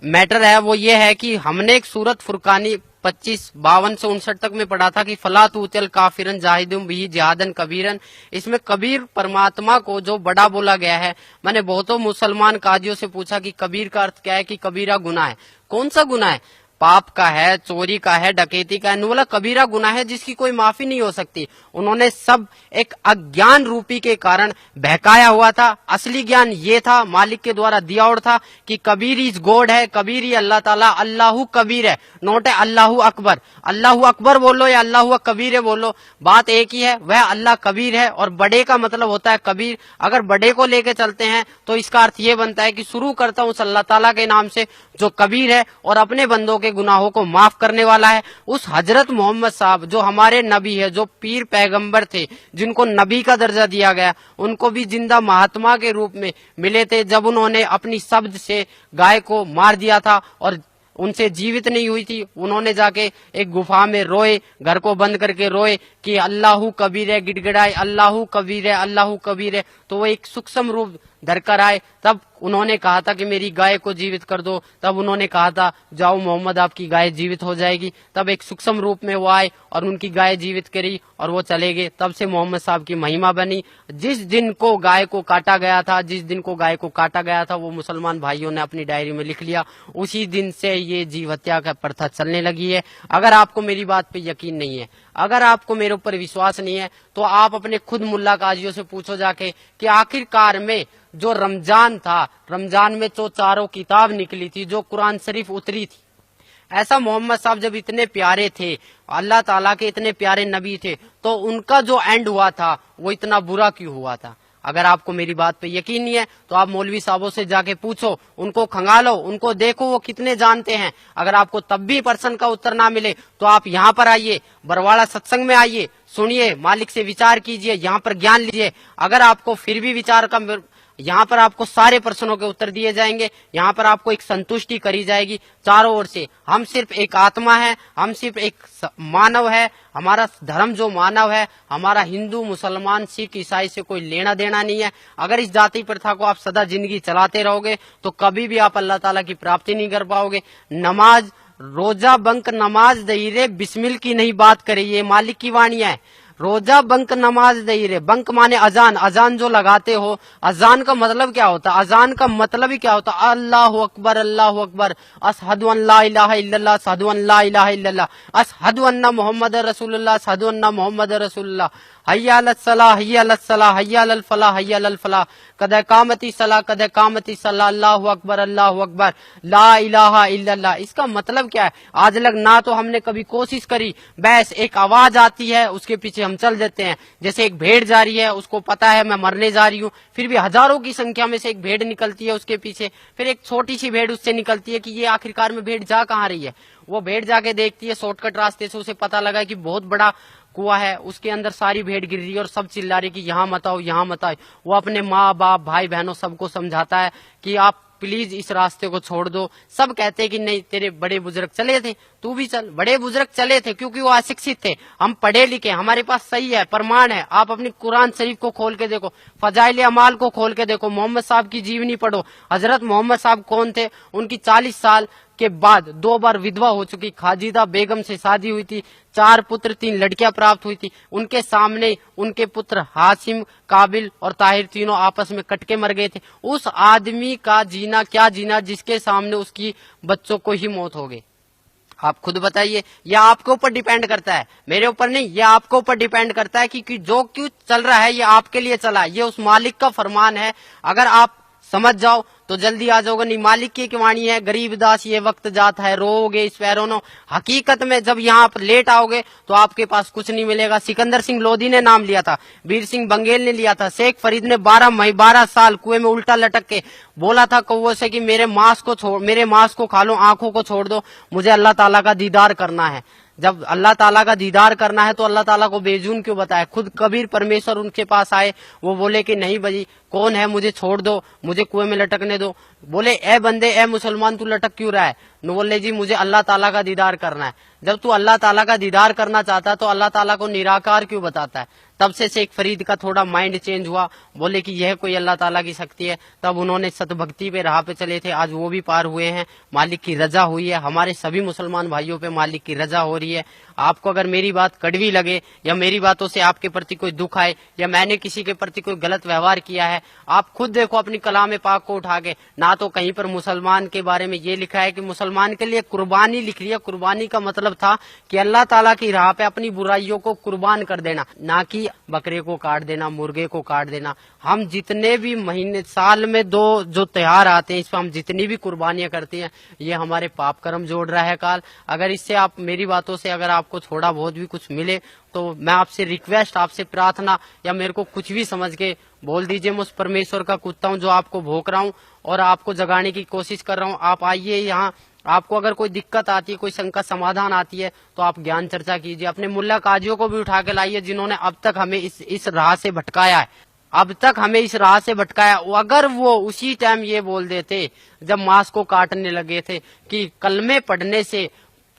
मैटर है वो ये है कि हमने एक सूरत फुरकानी 25-52 से 59 तक में पढ़ा था कि फला तूतिल काफिरन जाहिदुम बिही जिहादन कबीरन। इसमें कबीर परमात्मा को जो बड़ा बोला गया है। मैंने बहुतों मुसलमान काजियों से पूछा कि कबीर का अर्थ क्या है, कि कबीरा गुनाह है। कौन सा गुनाह है? पाप का है, चोरी का है, डकैती का है। बोला कबीरा गुनाह है जिसकी कोई माफी नहीं हो सकती। उन्होंने सब एक अज्ञान रूपी के कारण बहकाया हुआ था। असली ज्ञान ये था, मालिक के द्वारा दिया और था कि कबीर इज गॉड है, कबीर ही अल्लाह ताला, अल्लाहू कबीर है, नोट है अल्लाहू अकबर। अल्लाहू अकबर बोलो या अल्लाहू कबीर है बोलो, बात एक ही है, वह अल्लाह कबीर है। और बड़े का मतलब होता है कबीर। अगर बड़े को लेके चलते हैं तो इसका अर्थ ये बनता है कि शुरू करता हूँ अल्लाह ताला के नाम से जो कबीर है और अपने बंदों के गुनाहों को माफ करने वाला है। उस हजरत मोहम्मद साहब जो हमारे नबी है, जो पीर पैगंबर थे, जिनको नबी का दर्जा दिया गया, उनको भी जिंदा महात्मा के रूप में मिले थे जब उन्होंने अपनी शब्द से गाय को मार दिया था और उनसे जीवित नहीं हुई थी। उन्होंने जाके एक गुफा में रोए, घर को बंद करके रोए कि अल्लाहू कबीर है, गिड़गिड़ाए अल्लाहू कबीर है, अल्लाहू कबीर है। तो वो एक सूक्ष्म रूप धरकर आए। तब उन्होंने कहा था कि मेरी गाय को जीवित कर दो। तब उन्होंने कहा था जाओ मोहम्मद आपकी गाय जीवित हो जाएगी। तब एक सूक्ष्म रूप में वो आए और उनकी गाय जीवित करी और वो चले गए। तब से मोहम्मद साहब की महिमा बनी। जिस दिन को गाय को काटा गया था, वो मुसलमान भाइयों ने अपनी डायरी में लिख लिया। उसी दिन से ये जीव हत्या का प्रथा चलने लगी है। अगर आपको मेरी बात पे यकीन नहीं है, अगर आपको मेरे ऊपर विश्वास नहीं है, तो आप अपने खुद मुल्ला काजियों से पूछो जाके कि आखिरकार में जो रमजान था, रमजान में जो 4 किताब निकली थी, जो कुरान शरीफ उतरी थी, ऐसा मोहम्मद साहब जब इतने प्यारे थे, अल्लाह ताला के इतने प्यारे नबी थे, तो उनका जो एंड हुआ था वो इतना बुरा क्यों हुआ था? अगर आपको मेरी बात पे यकीन नहीं है तो आप मौलवी साहबों से जाके पूछो, उनको खंगालो, उनको देखो वो कितने जानते हैं। अगर आपको तब भी प्रश्न का उत्तर ना मिले तो आप यहाँ पर आइए, बरवाड़ा सत्संग में आइए, सुनिए, मालिक से विचार कीजिए, यहाँ पर ज्ञान लीजिए। अगर आपको फिर भी विचार का, यहाँ पर आपको सारे प्रश्नों के उत्तर दिए जाएंगे, यहाँ पर आपको एक संतुष्टि करी जाएगी चारों ओर से। हम सिर्फ एक आत्मा है, हम सिर्फ एक मानव है, हमारा धर्म जो मानव है, हमारा हिंदू मुसलमान सिख ईसाई से कोई लेना देना नहीं है। अगर इस जाति प्रथा को आप सदा जिंदगी चलाते रहोगे तो कभी भी आप अल्लाह ताला की प्राप्ति नहीं कर पाओगे। नमाज रोजा बंक नमाज दईरे बिस्मिल की नहीं बात करे, ये मालिक की वाणी है। रोजा बंक नमाज दईरे, बंक माने अजान, अजान जो लगाते हो, अजान का मतलब क्या होता है? अजान का मतलब ही क्या होता है? अल्लाहु अकबर, अल्लाहु अकबर, अशहदु अन ला इलाहा इल्लल्लाह, अशहदु अन ला इलाहा इल्लल्लाह, अशहदु अन्ना मोहम्मद रसूलुल्लाह, अशहदु अन्ना मोहम्मद रसूलुल्लाह, हय्या अलस सलाह, हय्या अलस सलाह, हय्या अलल फलाह, हय्या अलल फलाह, कद कामती सलाह, कद कामती सलाह, अल्लाहु अकबर, अल्लाहु अकबर, ला इलाहा इल्लल्लाह। इसका मतलब क्या है? आज लग ना तो हमने कभी कोशिश करी, बस एक आवाज आती है उसके पीछे हम चल देते हैं। जैसे एक भेड़ जा रही है, उसको पता है मैं मरने जा रही हूँ, फिर भी हजारों की संख्या में से एक भेड़ निकलती है उसके पीछे, फिर एक छोटी सी भेड़ उससे निकलती है कि ये आखिरकार में भेड़ जा कहाँ रही है। वो भेड़ जाके देखती है शॉर्टकट रास्ते से, उसे पता लगा कि बहुत बड़ा कुआं है, उसके अंदर सारी भेड़ गिर रही है और सब चिल्ला रही कि यहाँ मत आओ, यहाँ मत आओ। वो अपने माँ बाप भाई बहनों सबको समझाता है कि आप प्लीज इस रास्ते को छोड़ दो। सब कहते हैं कि नहीं, तेरे बड़े बुजुर्ग चले थे, तू भी चल। बड़े बुजुर्ग चले थे क्योंकि वो अशिक्षित थे, हम पढ़े लिखे, हमारे पास सही है, प्रमाण है। आप अपनी कुरान शरीफ को खोल के देखो, फजाइल अमाल को खोल के देखो, मोहम्मद साहब की जीवनी पढ़ो। हजरत मोहम्मद साहब कौन थे? उनकी 40 साल के बाद 2 बार विधवा हो चुकी खाजिदा बेगम से शादी हुई थी, 4 पुत्र 3 लड़कियां प्राप्त हुई थी। उनके सामने उनके पुत्र हाशिम, काबिल और ताहिर तीनों आपस में कट के मर गए थे। उस आदमी का जीना क्या जीना जिसके सामने उसकी बच्चों को ही मौत हो गई। आप खुद बताइए, यह आपके ऊपर डिपेंड करता है, मेरे ऊपर नहीं, यह आपके ऊपर डिपेंड करता है कि जो क्यों चल रहा है ये आपके लिए चला, ये उस मालिक का फरमान है। अगर आप समझ जाओ तो जल्दी आ जाओगे। नहीं, मालिक की वाणी है, गरीब दास ये वक्त जाता है, रोओगे इस पैरों। हकीकत में जब यहाँ पर लेट आओगे तो आपके पास कुछ नहीं मिलेगा। सिकंदर सिंह लोधी ने नाम लिया था, वीर सिंह बंगेल ने लिया था, शेख फरीद ने 12 साल कुएं में उल्टा लटक के बोला था कौवों से कि मेरे मांस को खा लो, आंखों को छोड़ दो, मुझे अल्लाह ताला का दीदार करना है। जब अल्लाह ताला का दीदार करना है तो अल्लाह ताला को बेजून क्यों बताए? खुद कबीर परमेश्वर उनके पास आए, वो बोले कि नहीं भाई कौन है, मुझे छोड़ दो, मुझे कुएं में लटकने दो। बोले ए बंदे, ए मुसलमान, तू लटक क्यों रहा है? न बोले जी मुझे अल्लाह ताला का दीदार करना है। जब तू अल्लाह ताला का दीदार करना चाहता है तो अल्लाह ताला को निराकार क्यों बताता है? तब से शेख फरीद का थोड़ा माइंड चेंज हुआ, बोले कि यह कोई अल्लाह ताला की शक्ति है। तब उन्होंने सतभक्ति पे राह पे चले थे, आज वो भी पार हुए हैं, मालिक की रजा हुई है। हमारे सभी मुसलमान भाइयों पे मालिक की रजा हो रही है। आपको अगर मेरी बात कड़वी लगे या मेरी बातों से आपके प्रति कोई दुख आए या मैंने किसी के प्रति कोई गलत व्यवहार किया है, आप खुद देखो अपनी कलाम पाक को उठा के, ना तो कहीं पर मुसलमान के बारे में ये लिखा है कि मुसलमान के लिए कुर्बानी लिख रही है। कुर्बानी का मतलब था कि अल्लाह ताला की राह पे अपनी बुराइयों को कुर्बान कर देना, ना कि बकरे को काट देना, मुर्गे को काट देना। हम जितने भी महीने साल में 2 जो त्योहार आते हैं, इस पर हम जितनी भी कुर्बानियां करते हैं, ये हमारे पाप कर्म जोड़ रहा है काल। अगर इससे आप मेरी बातों से अगर आपको थोड़ा बहुत भी कुछ मिले तो मैं आपसे रिक्वेस्ट, आपसे प्रार्थना, या मेरे को कुछ भी समझ के बोल दीजिए। मैं उस परमेश्वर का कुत्ता हूँ जो आपको भोंक रहा हूँ और आपको जगाने की कोशिश कर रहा हूँ। आप आइए यहाँ, आपको अगर कोई दिक्कत आती है, कोई शंका समाधान आती है तो आप ज्ञान चर्चा कीजिए। अपने मुल्ला काजियों को भी उठा के लाइए जिन्होंने अब तक हमें इस राह से भटकाया है, अब तक हमें इस राह से भटकाया। अगर वो उसी टाइम ये बोल देते जब मांस को काटने लगे थे कि कलमे पढ़ने से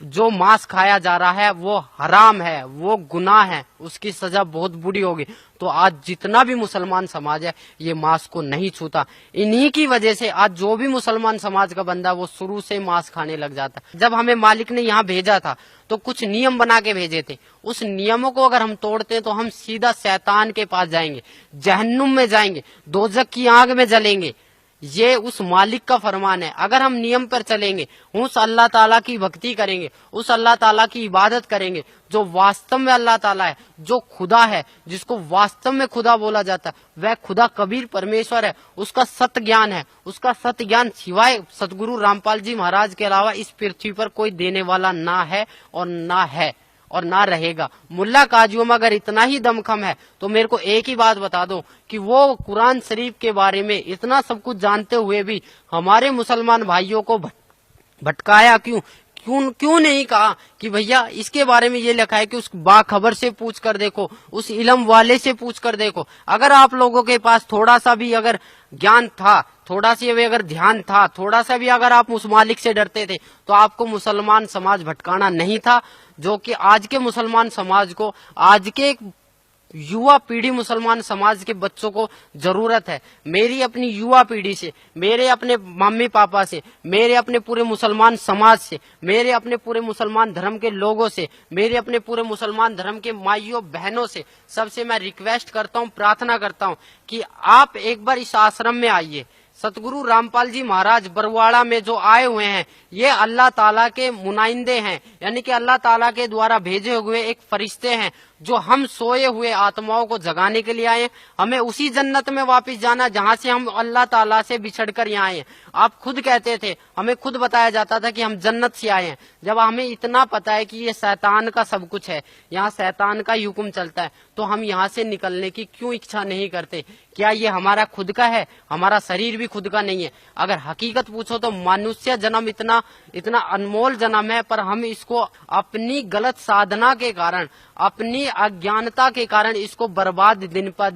जो मांस खाया जा रहा है वो हराम है, वो गुनाह है, उसकी सजा बहुत बुरी होगी, तो आज जितना भी मुसलमान समाज है ये मांस को नहीं छूता। इन्हीं की वजह से आज जो भी मुसलमान समाज का बंदा वो शुरू से मांस खाने लग जाता। जब हमें मालिक ने यहाँ भेजा था तो कुछ नियम बना के भेजे थे, उस नियमों को अगर हम तोड़ते हैं तो हम सीधा शैतान के पास जाएंगे, जहन्नुम में जाएंगे, दोजख की आग में जलेंगे। ये उस मालिक का फरमान है। अगर हम नियम पर चलेंगे, उस अल्लाह ताला की भक्ति करेंगे, उस अल्लाह ताला की इबादत करेंगे जो वास्तव में अल्लाह ताला है, जो खुदा है, जिसको वास्तव में खुदा बोला जाता है, वह खुदा कबीर परमेश्वर है, उसका सत्य ज्ञान है। उसका सत्य ज्ञान सिवाय सतगुरु रामपाल जी महाराज के अलावा इस पृथ्वी पर कोई देने वाला ना है और ना है। और ना रहेगा। मुल्ला काजियों में अगर इतना ही दमखम है तो मेरे को एक ही बात बता दो कि वो कुरान शरीफ के बारे में इतना सब कुछ जानते हुए भी हमारे मुसलमान भाइयों को भटकाया क्यों? क्यों नहीं कहा कि भैया इसके बारे में ये लिखा है कि उस बाखबर से पूछ कर देखो, उस इल्म वाले से पूछ कर देखो। अगर आप लोगों के पास थोड़ा सा भी अगर ज्ञान था, थोड़ा सा भी अगर ध्यान था, थोड़ा सा भी अगर आप उस मालिक से डरते थे तो आपको मुसलमान समाज भटकाना नहीं था, जो कि आज के मुसलमान समाज को, आज के युवा पीढ़ी मुसलमान समाज के बच्चों को जरूरत है। मेरी अपनी युवा पीढ़ी से, मेरे अपने मम्मी पापा से, मेरे अपने पूरे मुसलमान समाज से, मेरे अपने पूरे मुसलमान धर्म के लोगों से, मेरे अपने पूरे मुसलमान धर्म के माइयों बहनों से, सबसे मैं रिक्वेस्ट करता हूँ, प्रार्थना करता हूँ कि आप एक बार इस आश्रम में आइए। सतगुरु रामपाल जी महाराज बरवाड़ा में जो आए हुए हैं, ये अल्लाह ताला के मुनाइंदे हैं, यानी कि अल्लाह ताला के द्वारा भेजे हुए एक फरिश्ते हैं जो हम सोए हुए आत्माओं को जगाने के लिए आए हैं। हमें उसी जन्नत में वापस जाना जहां से हम अल्लाह ताला से बिछड़कर यहाँ आए हैं। आप खुद कहते थे, हमें खुद बताया जाता था कि हम जन्नत से आए हैं। जब हमें इतना पता है कि ये शैतान का सब कुछ है, यहाँ शैतान का हुक्म चलता है, तो हम यहाँ से निकलने की क्यों इच्छा नहीं करते? क्या ये हमारा खुद का है? हमारा शरीर भी खुद का नहीं है। अगर हकीकत पूछो तो मनुष्य जन्म इतना इतना अनमोल जन्म है, पर हम इसको अपनी गलत साधना के कारण, अपनी अज्ञानता के कारण इसको बर्बाद दिन पा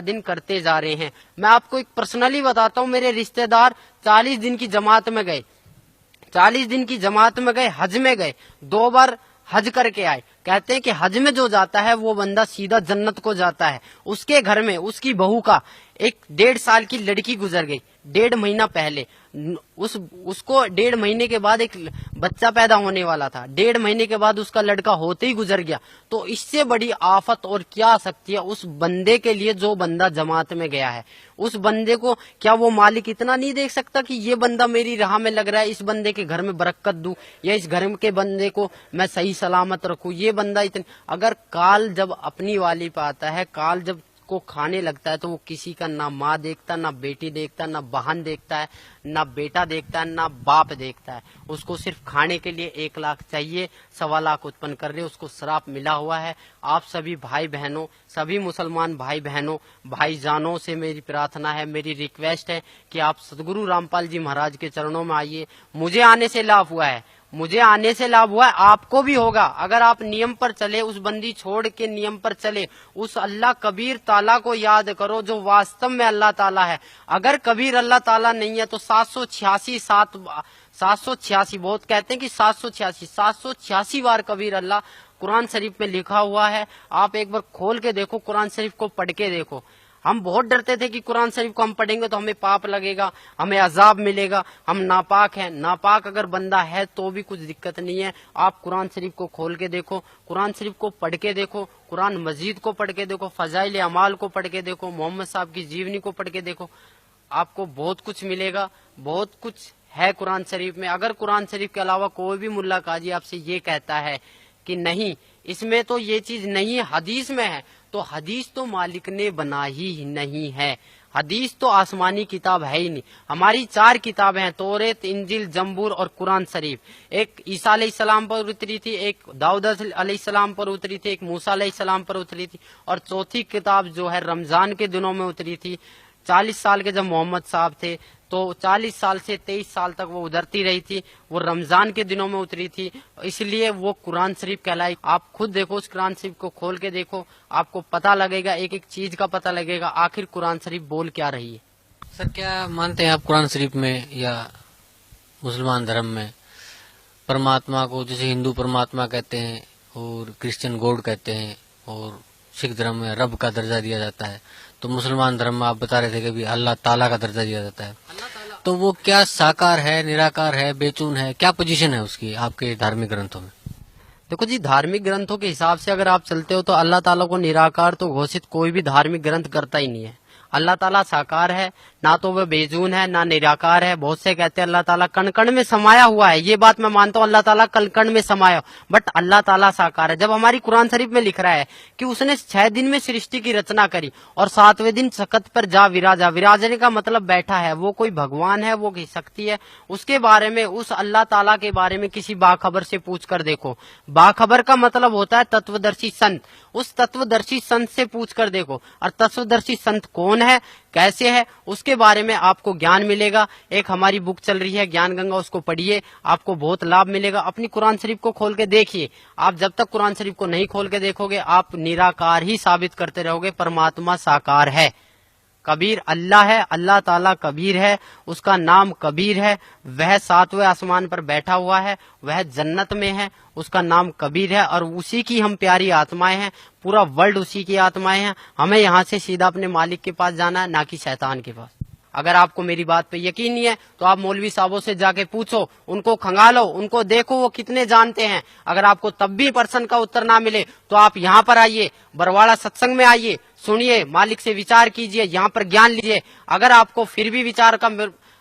दिन करते जा रहे हैं। मैं आपको एक पर्सनली बताता हूँ, मेरे रिश्तेदार 40 दिन की जमात में गए, 40 दिन की जमात में गए, हज में गए, 2 बार हज करके आए। कहते हैं कि हज में जो जाता है वो बंदा सीधा जन्नत को जाता है। उसके घर में उसकी बहू का एक 1.5 साल की लड़की गुजर गई, 1.5 महीना पहले। उसको 1.5 महीने के बाद एक बच्चा पैदा होने वाला था, 1.5 महीने के बाद उसका लड़का होते ही गुजर गया। तो इससे बड़ी आफत और क्या आ सकती है उस बंदे के लिए जो बंदा जमात में गया है? उस बंदे को क्या वो मालिक इतना नहीं देख सकता कि ये बंदा मेरी राह में लग रहा है, इस बंदे के घर में बरकत दूं, या इस घर के बंदे को मैं सही सलामत रखूं? ये बंदा इतने, अगर काल जब अपनी वाली पे आता है, काल जब को खाने लगता है तो वो किसी का ना माँ देखता, ना बेटी देखता, ना बहन देखता है, ना बेटा देखता है, ना बाप देखता है। उसको सिर्फ खाने के लिए 1 लाख चाहिए, 1.25 लाख उत्पन्न कर रहे, उसको श्राप मिला हुआ है। आप सभी भाई बहनों, सभी मुसलमान भाई बहनों, भाईजानों से मेरी प्रार्थना है, मेरी रिक्वेस्ट है कि आप सदगुरु रामपाल जी महाराज के चरणों में आइए। मुझे आने से लाभ हुआ है, मुझे आने से लाभ हुआ है, आपको भी होगा अगर आप नियम पर चले, उस बंदी छोड़ के नियम पर चले, उस अल्लाह कबीर ताला को याद करो जो वास्तव में अल्लाह ताला है। अगर कबीर अल्लाह ताला नहीं है तो 786 बहुत कहते हैं कि 786 बार कबीर अल्लाह कुरान शरीफ में लिखा हुआ है। आप एक बार खोल के देखो, कुरान शरीफ को पढ़ के देखो। हम बहुत डरते थे कि कुरान शरीफ को हम पढ़ेंगे तो हमें पाप लगेगा, हमें अजाब मिलेगा, हम नापाक हैं। नापाक अगर बंदा है तो भी कुछ दिक्कत नहीं है। आप कुरान शरीफ को खोल के देखो, कुरान शरीफ को पढ़ के देखो, कुरान मजीद को पढ़ के देखो, फजाइल अमाल को पढ़ के देखो, मोहम्मद साहब की जीवनी को पढ़ के देखो, आपको बहुत कुछ मिलेगा। बहुत कुछ है कुरान शरीफ में। अगर कुरान शरीफ के अलावा कोई भी मुल्ला काजी आपसे ये कहता है कि नहीं इसमें तो ये चीज नहीं है, हदीस में है, तो हदीस तो मालिक ने बना ही नहीं है। हदीस तो आसमानी किताब है ही नहीं। हमारी 4 किताबें हैं, तौरेत, इंजिल, जंबूर और कुरान शरीफ। एक ईसा अलैहिस्सलाम पर उतरी थी, एक दाऊद अलैहिस्सलाम पर उतरी थी, एक मूसा अलैहिस्सलाम पर उतरी थी, और चौथी किताब जो है रमजान के दिनों में उतरी थी। 40 साल के जब मोहम्मद साहब थे तो 40 साल से 23 साल तक वो उतरती रही थी, वो रमजान के दिनों में उतरी थी, इसलिए वो कुरान शरीफ कहलाई। आप खुद देखो, उस कुरान शरीफ को खोल के देखो, आपको पता लगेगा, एक एक चीज का पता लगेगा आखिर कुरान शरीफ बोल क्या रही है। सर, क्या मानते हैं आप कुरान शरीफ में या मुसलमान धर्म में परमात्मा को, जैसे हिंदू परमात्मा कहते हैं और क्रिश्चियन गॉड कहते हैं, और सिख धर्म में रब का दर्जा दिया जाता है, तो मुसलमान धर्म में आप बता रहे थे कि भी अल्लाह ताला का दर्जा दिया जाता है, तो वो क्या साकार है, निराकार है, बेचून है, क्या पोजीशन है उसकी आपके धार्मिक ग्रंथों में? देखो जी, धार्मिक ग्रंथों के हिसाब से अगर आप चलते हो तो अल्लाह ताला को निराकार तो घोषित कोई भी धार्मिक ग्रंथ करता ही नहीं है। अल्लाह ताला साकार है, ना तो वह बेजून है ना निराकार है। बहुत से कहते हैं अल्लाह ताला कण कण में समाया हुआ है, ये बात मैं मानता हूँ, अल्लाह ताला कण कण में समाया, बट अल्लाह ताला साकार है। जब हमारी कुरान शरीफ में लिख रहा है कि उसने 6 दिन में सृष्टि की रचना करी और 7वें दिन सखत पर जा विराजा, विराजने का मतलब बैठा है, वो कोई भगवान है, वो कोई शक्ति है, उसके बारे में, उस अल्लाह ताला के बारे में किसी बाखबर से पूछ कर देखो। बाखबर का मतलब होता है तत्वदर्शी संत, उस तत्वदर्शी संत से पूछ कर देखो। और तत्वदर्शी संत कौन है, कैसे है, उसके बारे में आपको ज्ञान मिलेगा। एक हमारी बुक चल रही है ज्ञान गंगा, उसको पढ़िए, आपको बहुत लाभ मिलेगा। अपनी कुरान शरीफ को खोल के देखिए, आप जब तक कुरान शरीफ को नहीं खोल के देखोगे आप निराकार ही साबित करते रहोगे, परमात्मा साकार है। कबीर अल्लाह है, अल्लाह ताला कबीर है, उसका नाम कबीर है, वह 7वें आसमान पर बैठा हुआ है, वह जन्नत में है, उसका नाम कबीर है और उसी की हम प्यारी आत्माएं हैं, पूरा वर्ल्ड उसी की आत्माएं हैं। हमें यहाँ से सीधा अपने मालिक के पास जाना है, ना कि शैतान के पास। अगर आपको मेरी बात पे यकीन नहीं है तो आप मौलवी साहबों से जाके पूछो, उनको खंगालो, उनको देखो वो कितने जानते हैं। अगर आपको तब भी प्रश्न का उत्तर ना मिले तो आप यहाँ पर आइए, बरवाड़ा सत्संग में आइए, सुनिए, मालिक से विचार कीजिए, यहाँ पर ज्ञान लीजिए। अगर आपको फिर भी विचार का,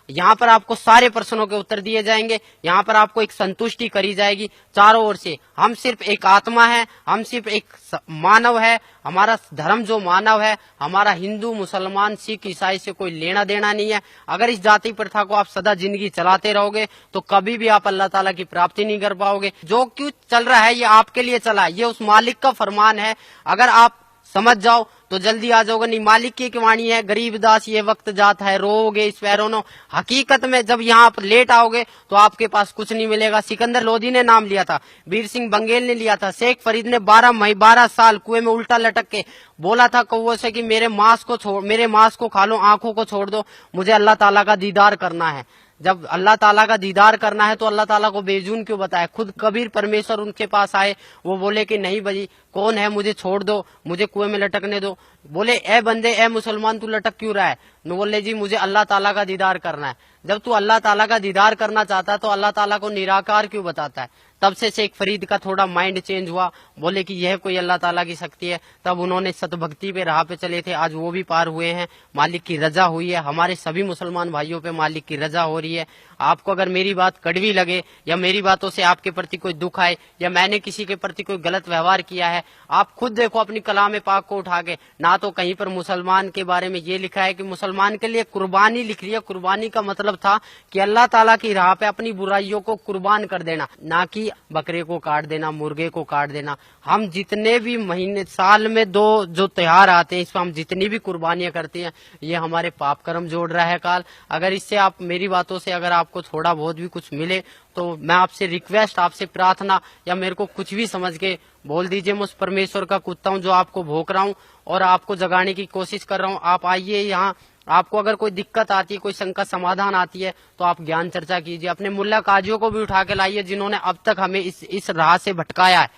यहाँ पर आपको सारे प्रश्नों के उत्तर दिए जाएंगे, यहाँ पर आपको एक संतुष्टि करी जाएगी चारों ओर से। हम सिर्फ एक आत्मा है, हम सिर्फ एक मानव है, हमारा धर्म जो मानव है, हमारा हिंदू मुसलमान सिख ईसाई से कोई लेना देना नहीं है। अगर इस जाति प्रथा को आप सदा जिंदगी चलाते रहोगे तो कभी भी आप अल्लाह ताला की प्राप्ति नहीं कर पाओगे। जो क्यों चल रहा है ये आपके लिए चला है, ये उस मालिक का फरमान है। अगर आप समझ जाओ तो जल्दी आ जाओगे, नहीं मालिक की वाणी है, गरीब दास ये वक्त जाता है, रोओगे इस पैरोनो। हकीकत में जब यहाँ पर लेट आओगे तो आपके पास कुछ नहीं मिलेगा। सिकंदर लोधी ने नाम लिया था, वीर सिंह बंगेल ने लिया था, शेख फरीद ने 12 साल कुएं में उल्टा लटक के बोला था कौवों से कि मेरे मांस को खा लो, आंखों को छोड़ दो, मुझे अल्लाह ताला का दीदार करना है। जब अल्लाह ताला का दीदार करना है तो अल्लाह ताला को बेजून क्यों बताए। खुद कबीर परमेश्वर उनके पास आए, वो बोले कि नहीं भाई कौन है, मुझे छोड़ दो, मुझे कुएं में लटकने दो। बोले ए बंदे, ए मुसलमान, तू लटक क्यों रहा है। न बोले जी मुझे अल्लाह ताला का दीदार करना है। जब तू अल्लाह ताला का दीदार करना चाहता है तो अल्लाह ताला को निराकार क्यों बताता है। तब से शेख फरीद का थोड़ा माइंड चेंज हुआ, बोले कि यह कोई अल्लाह ताला की शक्ति है। तब उन्होंने सतभक्ति पे राह पे चले थे, आज वो भी पार हुए हैं, मालिक की रजा हुई है। हमारे सभी मुसलमान भाइयों पे मालिक की रजा हो रही है। आपको अगर मेरी बात कड़वी लगे या मेरी बातों से आपके प्रति कोई दुख आए या मैंने किसी के प्रति कोई गलत व्यवहार किया है, आप खुद देखो अपनी कलाम पाक को उठा के, ना तो कहीं पर मुसलमान के बारे में ये लिखा है कि मुसलमान के लिए कुर्बानी लिख रही है। कुर्बानी का मतलब था कि अल्लाह ताला की राह पे अपनी बुराइयों को कुर्बान कर देना, ना कि बकरे को काट देना, मुर्गे को काट देना। हम जितने भी महीने साल में 2 जो त्योहार आते हैं, इसमें हम जितनी भी कुर्बानियां करते हैं, ये हमारे पाप कर्म जोड़ रहा है काल। अगर इससे आप मेरी बातों से अगर आपको थोड़ा बहुत भी कुछ मिले तो मैं आपसे रिक्वेस्ट, आपसे प्रार्थना, या मेरे को कुछ भी समझ के बोल दीजिए, मैं उस परमेश्वर का कुत्ता हूँ जो आपको भोंक रहा हूँ और आपको जगाने की कोशिश कर रहा हूँ। आप आइए यहाँ, आपको अगर कोई दिक्कत आती है, कोई शंका समाधान आती है तो आप ज्ञान चर्चा कीजिए। अपने मुल्ला काजियों को भी उठा के लाइए जिन्होंने अब तक हमें इस राह से भटकाया है।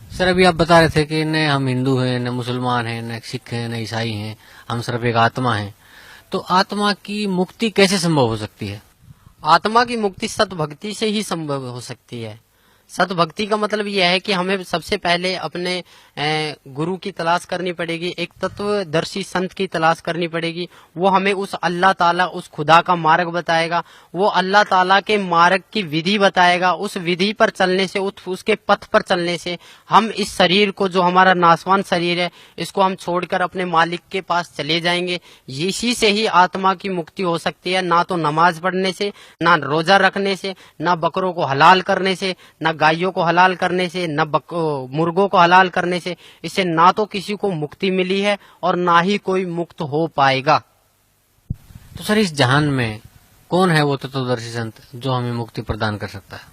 सर अभी आप बता रहे थे कि न हम हिंदू हैं, न मुसलमान हैं, न सिख हैं, न ईसाई हैं, हम सिर्फ एक आत्मा हैं। तो आत्मा की मुक्ति कैसे संभव हो सकती है। आत्मा की मुक्ति सतभक्ति से ही संभव हो सकती है। सतभक्ति का मतलब यह है कि हमें सबसे पहले अपने गुरु की तलाश करनी पड़ेगी, एक तत्वदर्शी संत की तलाश करनी पड़ेगी। वो हमें उस अल्लाह ताला, उस खुदा का मार्ग बताएगा, वो अल्लाह ताला के मार्ग की विधि बताएगा। उस विधि पर चलने से, उसके पथ पर चलने से हम इस शरीर को, जो हमारा नासवान शरीर है, इसको हम छोड़कर अपने मालिक के पास चले जाएंगे। इसी से ही आत्मा की मुक्ति हो सकती है, ना तो नमाज पढ़ने से, ना रोजा रखने से, ना बकरों को हलाल करने से, ना गायों को हलाल करने से, न मुर्गों को हलाल करने से। इससे ना तो किसी को मुक्ति मिली है और ना ही कोई मुक्त हो पाएगा। तो सर इस जहान में कौन है वो तत्वदर्शी संत जो हमें मुक्ति प्रदान कर सकता है।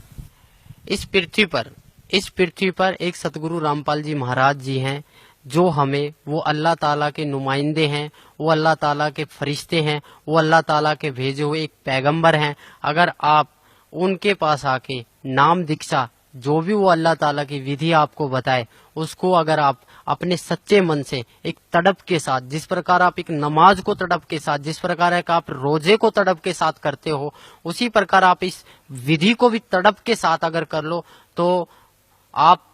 इस पृथ्वी पर एक सतगुरु रामपाल जी महाराज जी हैं, जो हमें, वो अल्लाह ताला के नुमाइंदे हैं, वो अल्लाह ताला के फरिश्ते हैं, वो अल्लाह ताला के भेजे हुए एक पैगंबर हैं। अगर आप उनके पास आके नाम दीक्षा, जो भी वो अल्लाह ताला की विधि आपको बताए, उसको अगर आप अपने सच्चे मन से एक तड़प के साथ, जिस प्रकार आप एक नमाज को तड़प के साथ, जिस प्रकार आप रोजे को तड़प के साथ करते हो, उसी प्रकार आप इस विधि को भी तड़प के साथ अगर कर लो तो आप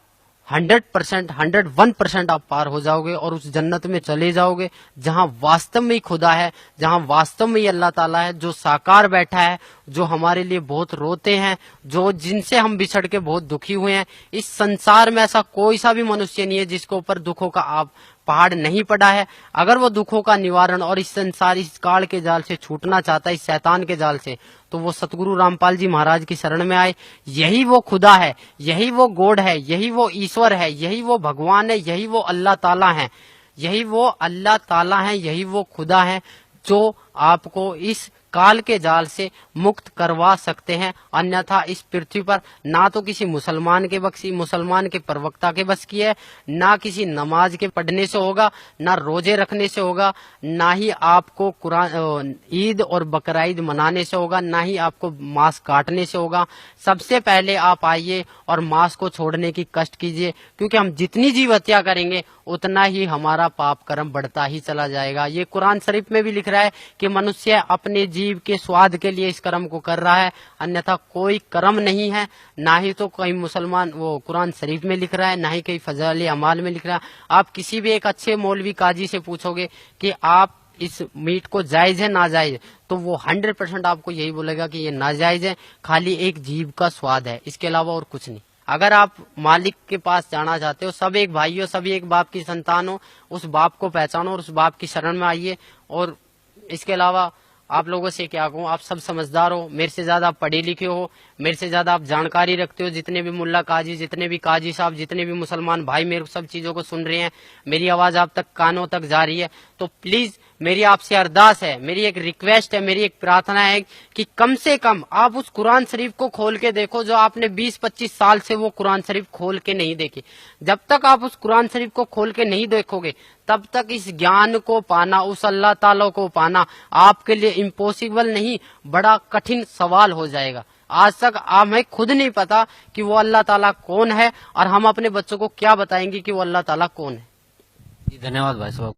100%, 101% आप पार हो जाओगे और उस जन्नत में चले जाओगे जहां वास्तव में ही खुदा है, जहां वास्तव में ही अल्लाह ताला है, जो साकार बैठा है, जो हमारे लिए बहुत रोते हैं, जो जिनसे हम बिछड़ के बहुत दुखी हुए हैं। इस संसार में ऐसा कोई सा भी मनुष्य नहीं है जिसके ऊपर दुखों का आप पहाड़ नहीं पड़ा है। अगर वो दुखों का निवारण और इस संसार, इस काल के जाल से छूटना चाहता है, इस शैतान के जाल से, तो वो सतगुरु रामपाल जी महाराज की शरण में आए। यही वो खुदा है, यही वो गॉड है, यही वो ईश्वर है, यही वो भगवान है, यही वो अल्लाह ताला है, यही वो अल्लाह ताला है, यही वो खुदा है जो आपको इस काल के जाल से मुक्त करवा सकते हैं। अन्यथा इस पृथ्वी पर ना तो किसी मुसलमान के प्रवक्ता के बस की है, ना किसी नमाज के पढ़ने से होगा, ना रोजे रखने से होगा, ना ही आपको कुरान ईद और बकरा ईद मनाने से होगा, ना ही आपको मांस काटने से होगा। सबसे पहले आप आइए और मांस को छोड़ने की कष्ट कीजिए, क्योंकि हम जितनी जीव हत्या करेंगे उतना ही हमारा पाप कर्म बढ़ता ही चला जाएगा। ये कुरान शरीफ में भी लिख रहा है कि मनुष्य अपने जीव के स्वाद के लिए इस कर्म को कर रहा है, अन्यथा कोई कर्म नहीं है। ना ही तो कहीं मुसलमान वो कुरान शरीफ में लिख रहा है, ना ही कहीं फजाइल अमाल में लिख रहा है। आप किसी भी एक अच्छे मौलवी काजी से पूछोगे कि आप इस मीट को जायज है नाजायज, तो वो 100% आपको यही बोलेगा कि ये नाजायज है, खाली एक जीव का स्वाद है, इसके अलावा और कुछ नहीं। अगर आप मालिक के पास जाना चाहते हो, सब एक भाई हो, सभी एक बाप की संतान हो, उस बाप को पहचानो और उस बाप की शरण में आइए। और इसके अलावा आप लोगों से क्या कहूँ, आप सब समझदार हो, मेरे से ज्यादा आप पढ़े लिखे हो, मेरे से ज्यादा आप जानकारी रखते हो। जितने भी मुल्ला काजी, जितने भी काजी साहब, जितने भी मुसलमान भाई मेरे सब चीजों को सुन रहे हैं, मेरी आवाज आप तक कानों तक जा रही है, तो प्लीज मेरी आपसे अरदास है, मेरी एक रिक्वेस्ट है, मेरी एक प्रार्थना है कि कम से कम आप उस कुरान शरीफ को खोल के देखो जो आपने 20-25 साल से वो कुरान शरीफ खोल के नहीं देखी। जब तक आप उस कुरान शरीफ को खोल के नहीं देखोगे, तब तक इस ज्ञान को पाना, उस अल्लाह ताला को पाना आपके लिए इम्पॉसिबल नहीं, बड़ा कठिन सवाल हो जाएगा। आज तक हमें खुद नहीं पता कि वो अल्लाह ताला कौन है, और हम अपने बच्चों को क्या बताएंगे कि वो अल्लाह ताला कौन है। धन्यवाद भाई साहब।